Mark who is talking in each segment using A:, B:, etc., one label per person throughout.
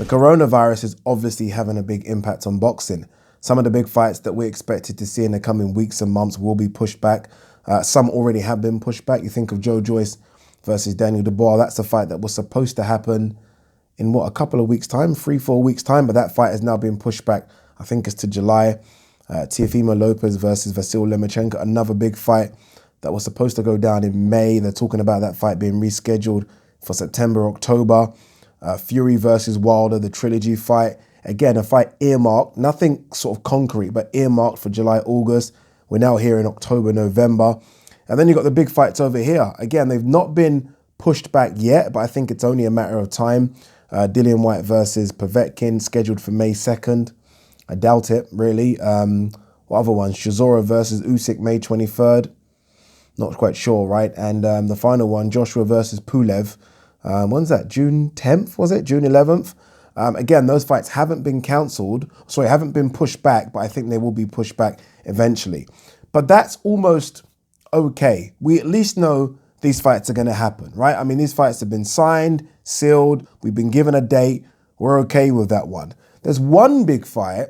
A: The coronavirus is obviously having a big impact on boxing. Some of the big fights that we expected to see in the coming weeks and months will be pushed back. Some already have been pushed back. You think of Joe Joyce versus Daniel Dubois. That's a fight that was supposed to happen in a couple of weeks' time, 3-4 weeks' time, but that fight has now been pushed back. I think it's to July. Teofimo Lopez versus Vasyl Lomachenko, another big fight that was supposed to go down in May. They're talking about that fight being rescheduled for September, October. Fury versus Wilder, the trilogy fight. Again, a fight earmarked, nothing sort of concrete, but earmarked for July, August. We're now here in October, November. And then you've got the big fights over here. Again, they've not been pushed back yet, but I think it's only a matter of time. Dillian Whyte versus Povetkin, scheduled for May 2nd. I doubt it, really. What other ones? Chisora versus Usyk, May 23rd. Not quite sure, right? And the final one, Joshua versus Pulev. When's that? June 10th, was it? June 11th? Again, those fights haven't been cancelled. Sorry, haven't been pushed back, but I think they will be pushed back eventually. But that's almost okay. We at least know these fights are going to happen, right? I mean, these fights have been signed, sealed. We've been given a date. We're okay with that one. There's one big fight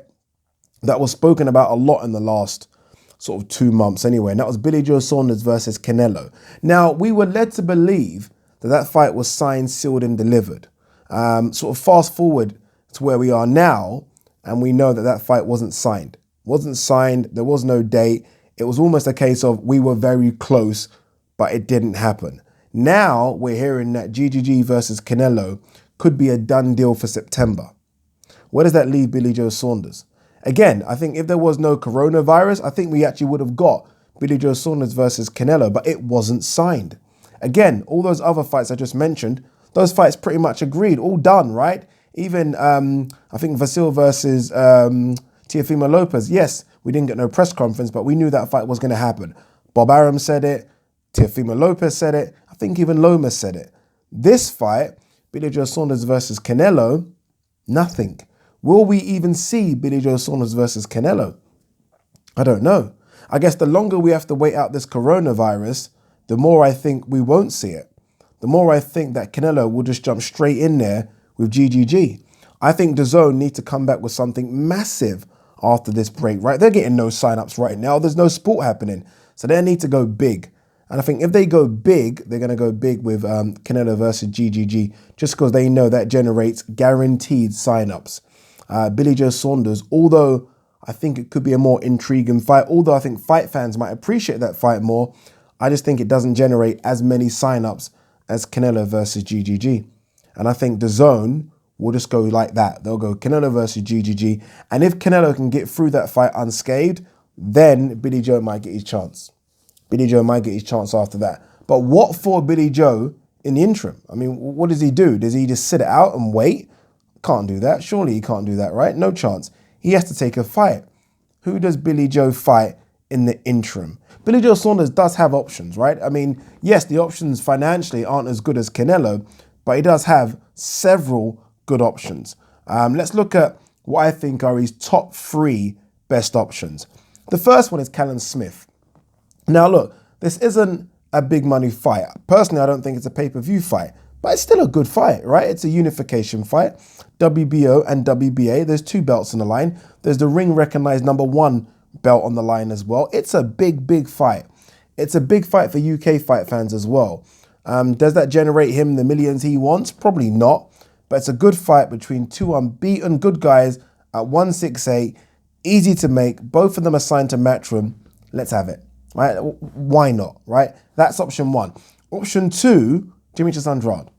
A: that was spoken about a lot in the last sort of 2 months anyway, and that was Billy Joe Saunders versus Canelo. Now, we were led to believe that fight was signed, sealed, and delivered. Sort of fast forward to where we are now, and we know that fight wasn't signed. Wasn't signed, there was no date. It was almost a case of we were very close, but it didn't happen. Now we're hearing that GGG versus Canelo could be a done deal for September. Where does that leave Billy Joe Saunders? Again, I think if there was no coronavirus, I think we actually would have got Billy Joe Saunders versus Canelo, but it wasn't signed. Again, all those other fights I just mentioned, those fights pretty much agreed, all done, right? Even, I think Vasyl versus Teofimo Lopez, yes, we didn't get no press conference, but we knew that fight was going to happen. Bob Arum said it, Teofimo Lopez said it, I think even Lomas said it. This fight, Billy Joe Saunders versus Canelo, nothing. Will we even see Billy Joe Saunders versus Canelo? I don't know. I guess the longer we have to wait out this coronavirus, the more I think we won't see it. The more I think that Canelo will just jump straight in there with GGG. I think DAZN need to come back with something massive after this break, right? They're getting no sign-ups right now. There's no sport happening. So they need to go big. And I think if they go big, they're going to go big with Canelo versus GGG, just because they know that generates guaranteed sign-ups. Billy Joe Saunders, although I think it could be a more intriguing fight, although I think fight fans might appreciate that fight more, I just think it doesn't generate as many sign-ups as Canelo versus GGG. And I think DAZN will just go like that. They'll go Canelo versus GGG. And if Canelo can get through that fight unscathed, then Billy Joe might get his chance. Billy Joe might get his chance after that. But what for Billy Joe in the interim? I mean, what does he do? Does he just sit it out and wait? Can't do that. Surely he can't do that, right? No chance. He has to take a fight. Who does Billy Joe fight in the interim? Billy Joe Saunders does have options, right? I mean, yes, the options financially aren't as good as Canelo, but he does have several good options. Let's look at what I think are his top 3 best options. The first one is Callum Smith. Now, look, this isn't a big money fight. Personally, I don't think it's a pay-per-view fight, but it's still a good fight, right? It's a unification fight. WBO and WBA, there's 2 belts on the line. There's the ring-recognized #1 belt on the line as well. It's a big, big fight. It's a big fight for UK fight fans as well. Does that generate him the millions he wants? Probably not. But it's a good fight between 2 unbeaten good guys at 168. Easy to make. Both of them are signed to Matchroom. Let's have it. Right? Why not? Right? That's option 1. Option 2, Demetrius Andrade.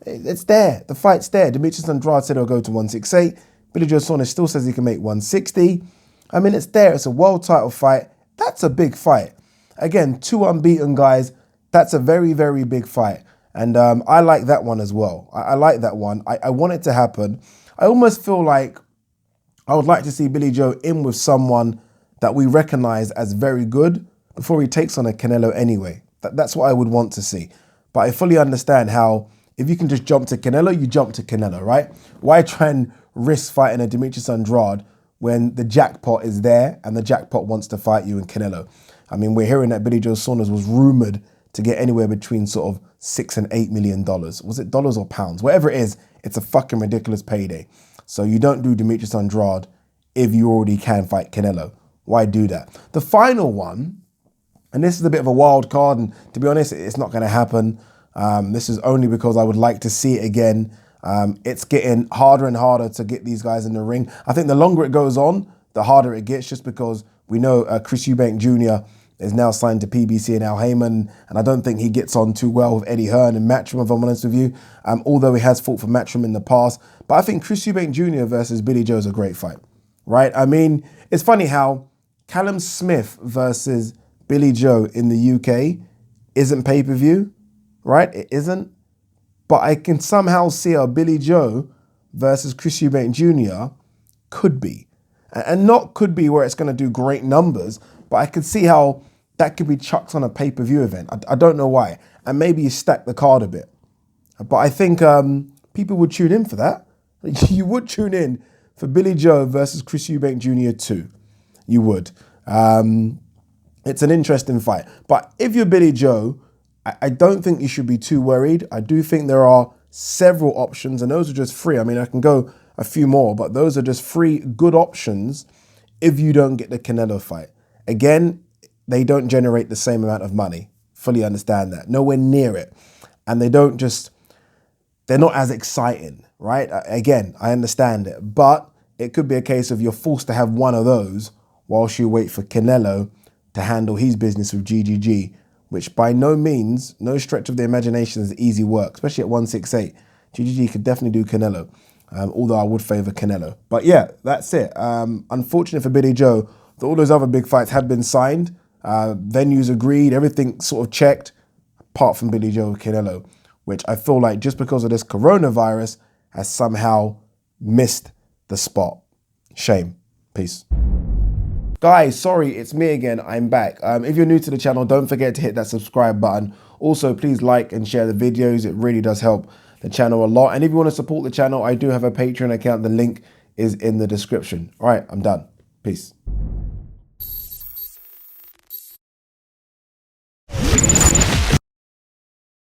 A: It's there. The fight's there. Demetrius Andrade said he'll go to 168. Billy Joe Saunders still says he can make 160. I mean, it's there. It's a world title fight. That's a big fight. Again, 2 unbeaten guys. That's a very, very big fight. And I like that one as well. I like that one. I want it to happen. I almost feel like I would like to see Billy Joe in with someone that we recognize as very good before he takes on a Canelo anyway. That's what I would want to see. But I fully understand how if you can just jump to Canelo, you jump to Canelo, right? Why try and risk fighting a Demetrius Andrade when the jackpot is there and the jackpot wants to fight you in Canelo? I mean, we're hearing that Billy Joe Saunders was rumoured to get anywhere between sort of $6 and $8 million. Was it dollars or pounds? Whatever it is, it's a fucking ridiculous payday. So you don't do Demetrius Andrade if you already can fight Canelo. Why do that? The final one, and this is a bit of a wild card, and to be honest, it's not going to happen. This is only because I would like to see it again. It's getting harder and harder to get these guys in the ring. I think the longer it goes on, the harder it gets, just because we know Chris Eubank Jr. is now signed to PBC and Al Heyman, and I don't think he gets on too well with Eddie Hearn and Matchroom, if I'm honest with you, although he has fought for Matchroom in the past. But I think Chris Eubank Jr. versus Billy Joe is a great fight, right? I mean, it's funny how Callum Smith versus Billy Joe in the UK isn't pay-per-view, right? It isn't. But I can somehow see how Billy Joe versus Chris Eubank Jr. could be. And not could be where it's going to do great numbers, but I could see how that could be chucked on a pay-per-view event. I don't know why. And maybe you stack the card a bit. But I think people would tune in for that. You would tune in for Billy Joe versus Chris Eubank Jr. too. You would. It's an interesting fight. But if you're Billy Joe, I don't think you should be too worried. I do think there are several options, and those are just three. I mean, I can go a few more, but those are just three good options if you don't get the Canelo fight. Again, they don't generate the same amount of money. Fully understand that. Nowhere near it. And they're not as exciting, right? Again, I understand it, but it could be a case of you're forced to have one of those whilst you wait for Canelo to handle his business with GGG, which by no means, no stretch of the imagination is easy work, especially at 168. GGG could definitely do Canelo, although I would favour Canelo. But yeah, that's it. Unfortunate for Billy Joe that all those other big fights had been signed, venues agreed, everything sort of checked, apart from Billy Joe Canelo, which I feel like just because of this coronavirus has somehow missed the spot. Shame. Peace. Guys, sorry, it's me again. I'm back. If you're new to the channel, don't forget to hit that subscribe button. Also, please like and share the videos. It really does help the channel a lot. And if you want to support the channel, I do have a Patreon account. The link is in the description. All right, I'm done. Peace.